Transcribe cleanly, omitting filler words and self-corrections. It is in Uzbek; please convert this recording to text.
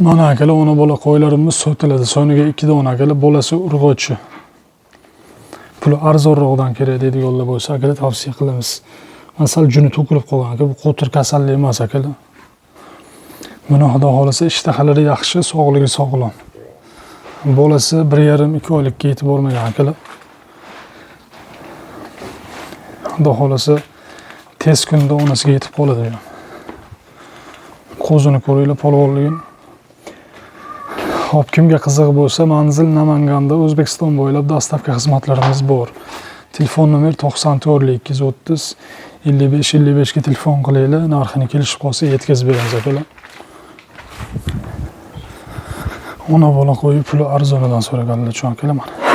Mana akalar, ona bola qo'ylarimiz sotiladi. Soniga 2 dona akalar, bolasi urg'ochi. Puli arzonroqdan kerak deydiganlar bo'lsa, akalar tavsiya qilamiz. Masal juni to'kilib qolgan aka, bu qo'tir kasallik emas akalar. Buni xudo xolasa ishtahalari yaxshi, sog'ligi sog'lom. Bolasi 1,5-2 oylikka yetib bormagan akalar. Xudo xolasa tez kunda onasiga yetib qoladi. Qo'zini ko'ringlar, polvonligini. Hop, kimga qiziq bo'lsa, manzil Namanganda, O'zbekiston bo'ylab dastavka xizmatlarimiz bor. Telefon nomer 94 230 55 ga telefon qilinglar, narxini kelishib qolsa yetkazib beramiz akalar. Ona bola qo'yib puli arzonidan so'raganlar, chunki mana.